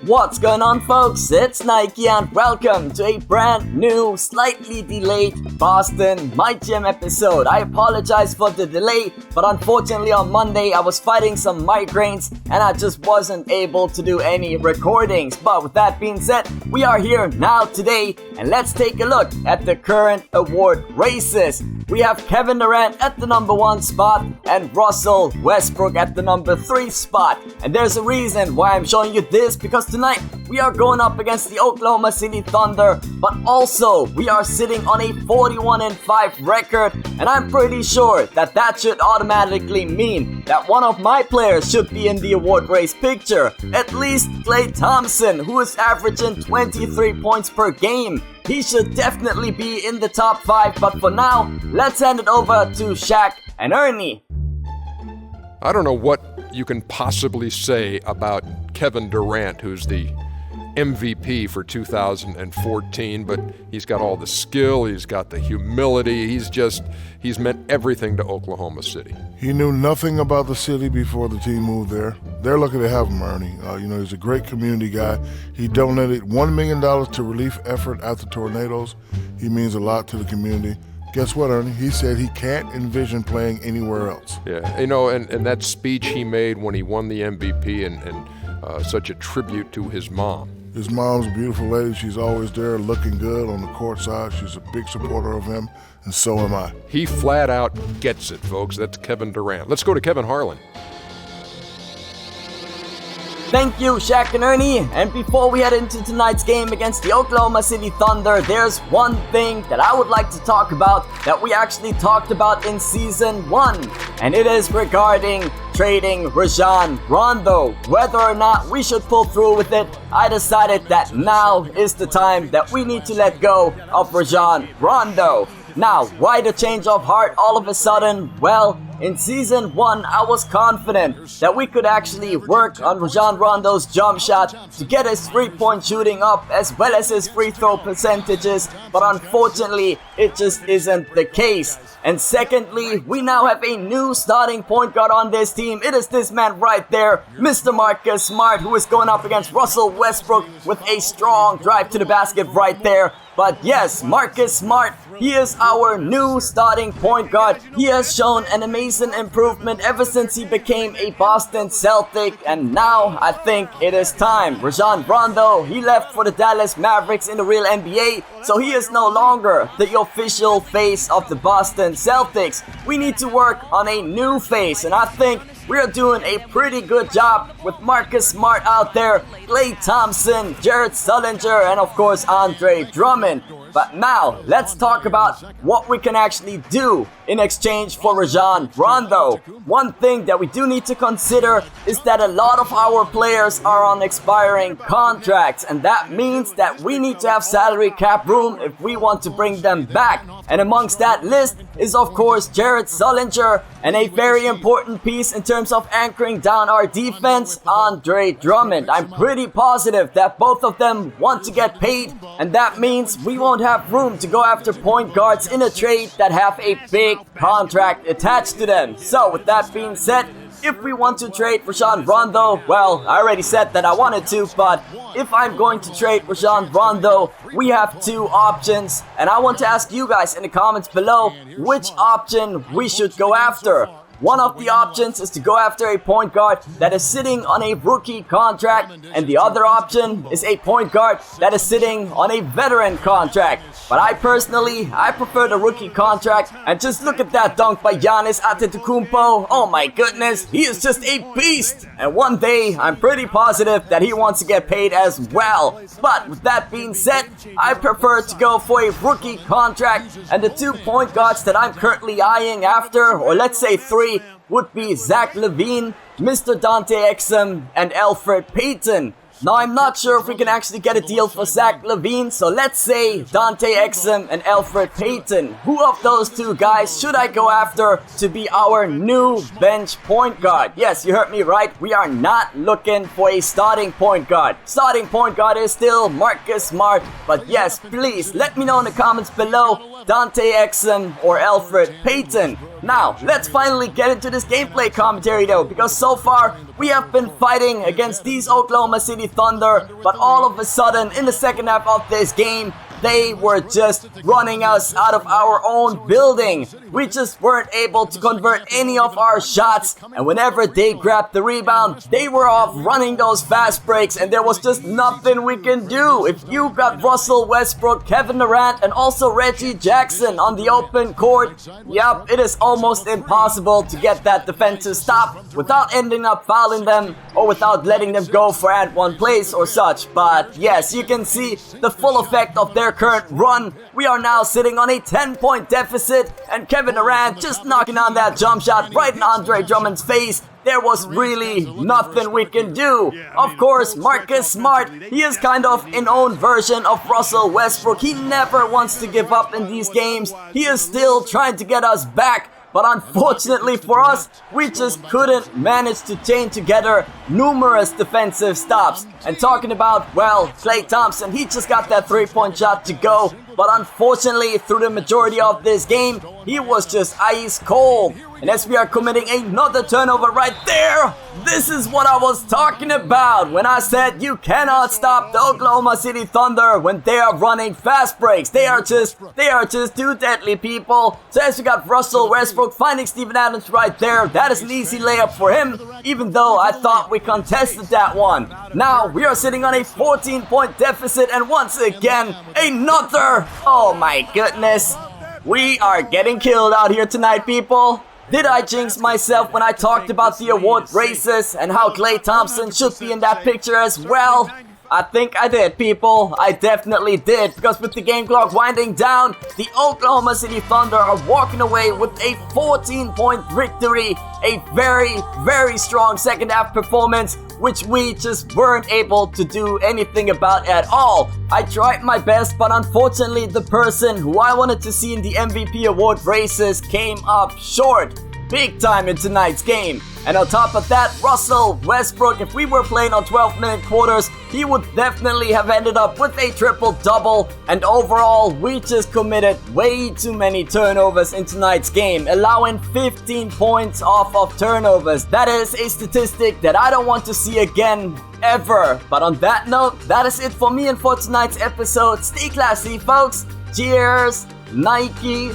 What's going on, folks? It's Nike and welcome to a brand new, slightly delayed Boston MyGM episode. I apologize for the delay, but unfortunately on Monday I was fighting some migraines and I just wasn't able to do any recordings. But with that being said, we are here now today and let's take a look at the current award races. We have Kevin Durant at the number 1 spot and Russell Westbrook at the number 3 spot. And there's a reason why I'm showing you this, because tonight we are going up against the Oklahoma City Thunder, but also we are sitting on a 41-5 record, and I'm pretty sure that should automatically mean that one of my players should be in the award race picture. At least Klay Thompson, who is averaging 23 points per game. He should definitely be in the top 5, but for now, let's hand it over to Shaq and Ernie. I don't know what you can possibly say about Kevin Durant, who's the MVP for 2014, but he's got all the skill, he's got the humility, he's meant everything to Oklahoma City. He knew nothing about the city before the team moved there. They're lucky to have him, Ernie. He's a great community guy. He donated $1 million to relief effort after tornadoes. He means a lot to the community. Guess what, Ernie? He said he can't envision playing anywhere else. Yeah, and that speech he made when he won the MVP and such a tribute to his mom. His mom's a beautiful lady. She's always there looking good on the court side. She's a big supporter of him, and so am I. He flat out gets it, folks. That's Kevin Durant. Let's go to Kevin Harlan. Thank you, Shaq and Ernie. And before we head into tonight's game against the Oklahoma City Thunder, there's one thing that I would like to talk about that we actually talked about in Season 1. And it is regarding trading Rajon Rondo. Whether or not we should pull through with it, I decided that now is the time that we need to let go of Rajon Rondo. Now, why the change of heart all of a sudden? Well, in Season 1, I was confident that we could actually work on Rajon Rondo's jump shot to get his 3-point shooting up as well as his free throw percentages, but unfortunately, it just isn't the case. And secondly, we now have a new starting point guard on this team. It is this man right there, Mr. Marcus Smart, who is going up against Russell Westbrook with a strong drive to the basket right there. But yes, Marcus Smart, he is our new starting point guard. He has shown an amazing improvement ever since he became a Boston Celtic, and now I think it is time. Rajon Rondo, he left for the Dallas Mavericks in the real NBA, so he is no longer the official face of the Boston Celtics. We need to work on a new face, and I think we are doing a pretty good job with Marcus Smart out there, Klay Thompson, Jared Sullinger, and of course Andre Drummond. But now, let's talk about what we can actually do in exchange for Rajon Rondo. One thing that we do need to consider is that a lot of our players are on expiring contracts, and that means that we need to have salary cap room if we want to bring them back. And amongst that list is of course Jared Sullinger, and a very important piece in terms of anchoring down our defense, Andre Drummond. I'm pretty positive that both of them want to get paid, and that means we won't have room to go after point guards in a trade that have a big contract attached to them. So with that being said, if we want to trade Rajon Rondo, well, I already said that I wanted to, but if I'm going to trade Rajon Rondo, we have two options, and I want to ask you guys in the comments below which option we should go after. One of the options is to go after a point guard that is sitting on a rookie contract, and the other option is a point guard that is sitting on a veteran contract. But I prefer the rookie contract, and just look at that dunk by Giannis Antetokounmpo. Oh my goodness, he is just a beast! And one day, I'm pretty positive that he wants to get paid as well. But with that being said, I prefer to go for a rookie contract, and the 2 point guards that I'm currently eyeing after, or let's say 3, would be Zach LaVine, Mr. Dante Exum, and Elfrid Payton. Now, I'm not sure if we can actually get a deal for Zach LaVine, so let's say Dante Exum and Elfrid Payton. Who of those two guys should I go after to be our new bench point guard? Yes, you heard me right. We are not looking for a starting point guard. Starting point guard is still Marcus Smart. But yes, please let me know in the comments below Dante Exum, or Elfrid Payton. Now, let's finally get into this gameplay commentary though, because so far we have been fighting against these Oklahoma City Thunder, but all of a sudden in the second half of this game, they were just running us out of our own building. We just weren't able to convert any of our shots, and whenever they grabbed the rebound, they were off running those fast breaks, and there was just nothing we can do. If you got Russell Westbrook, Kevin Durant, and also Reggie Jackson on the open court, yep, it is almost impossible to get that defensive stop without ending up fouling them or without letting them go for and one plays or such. But yes, you can see the full effect of their current run. We are now sitting on a 10-point deficit, and Kevin Durant just knocking on that jump shot right in Andre Drummond's face. There was really nothing we can do. Of course, Marcus Smart, he is kind of an own version of Russell Westbrook. He never wants to give up in these games. He is still trying to get us back. But unfortunately for us, we just couldn't manage to chain together numerous defensive stops. And talking about, well, Klay Thompson, he just got that three-point shot to go. But unfortunately, through the majority of this game, he was just ice cold. And as we are committing another turnover right there, this is what I was talking about when I said you cannot stop the Oklahoma City Thunder when they are running fast breaks. They are just too deadly, people. So as we got Russell Westbrook finding Steven Adams right there, that is an easy layup for him, even though I thought we contested that one. Now we are sitting on a 14-point deficit, and once again, another. Oh my goodness. We are getting killed out here tonight, people. Did I jinx myself when I talked about the award races and how Klay Thompson should be in that picture as well? I think I did, people. I definitely did, because with the game clock winding down, the Oklahoma City Thunder are walking away with a 14-point victory. A very, very strong second half performance, which we just weren't able to do anything about at all. I tried my best, but unfortunately the person who I wanted to see in the MVP award races came up short. Big time in tonight's game. And on top of that, Russell Westbrook, if we were playing on 12-minute quarters, he would definitely have ended up with a triple-double. And overall, we just committed way too many turnovers in tonight's game, allowing 15 points off of turnovers. That is a statistic that I don't want to see again, ever. But on that note, that is it for me and for tonight's episode. Stay classy, folks. Cheers, Nike.